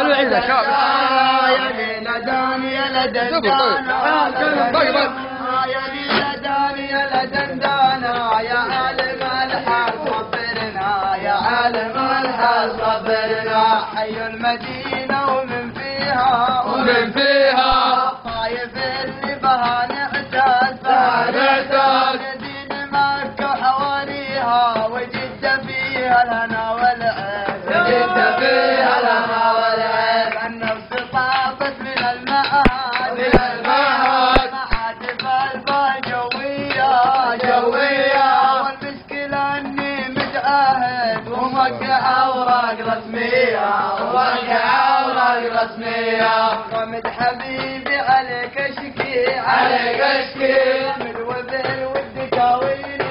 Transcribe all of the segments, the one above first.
خلوا عيدها شباب. يا ليلدان يا لدندانا يا ليلدان يا لدندانا يا عالم الحال صبرنا يا عالم الحال صبرنا حي المدينة ومن فيها طايف اللي بها نعتاد مدينة مكة وحواليها وجد فيها الهنا والعيب النفس طافت من المعاد معاتف الفا جوية والمشكلة اني متعهد وموقع اوراق رسمية قمت حبيبي عليك اشكي من وبال ود كاويني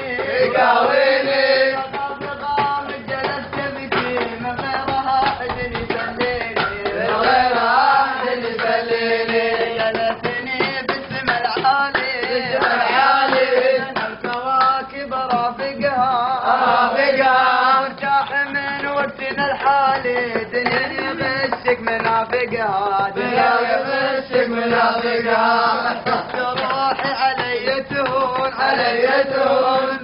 غامض جلست تبكي من غيرها اذن يسليني جلسني باسم العالي الكواكب رافقها وارتاح من وقتنا الحالي دنيا بشك منافقها روحي علي تهون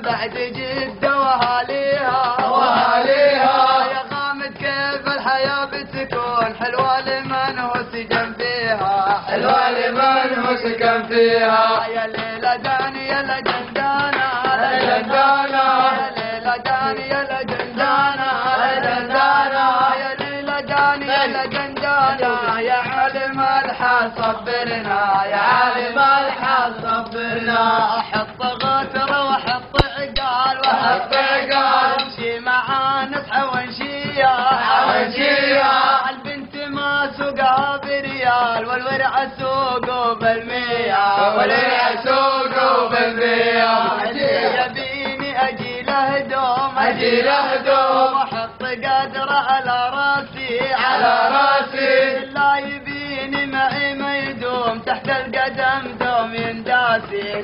بعد جدة وهاليها يا غامض كيف الحياة بتكون حلوة لمن هو سكن فيها يا ليلة داني يا لجندانا يا ليلة داني يا لجندانا يا ليلة داني يا لجندانا يا عالم الحال صبرنا احط غتر واحط عقال امشي مع نصحى ونشيا البنت ما سوقها بريال والورع سوقه بالمية يبيني اجي له دوم واحط قدره على راسي لا يبيني معي ما يدوم تحت القدم دوم ينداسي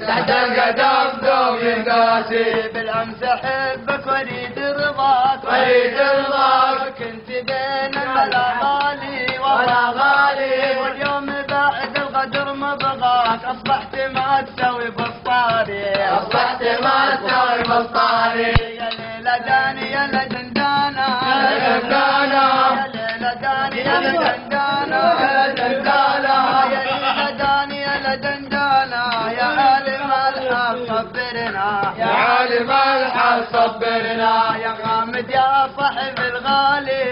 بالامس احبك واريد رضاك كنت بين الغالي واليوم بعد الغدر ما بغاك اصبحت ما تسوي بسطاري يا ليلة داني يا لجندانا يا ليلة داني يا لجندانا يا ليلة داني يا لجندانا يا عالم الحال صبرنا يا غامض يا صاحب الغالي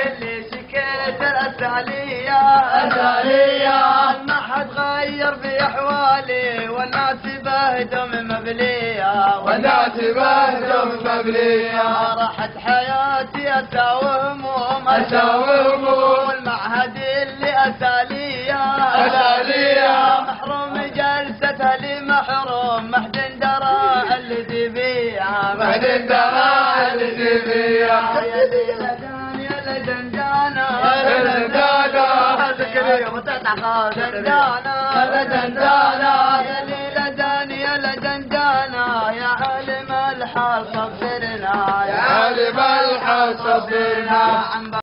اللي شكيت الأسالية ما حد غير في أحوالي والناس بهدم مبلية راحت حياتي أساوي هموم والمعهد اللي أسالية محروم جلستها لي محروم محد درى اللي تبيها يا ليلة داني يا لجندانا يا ليلة داني يا لجندانا يا عالم الحال صبرنا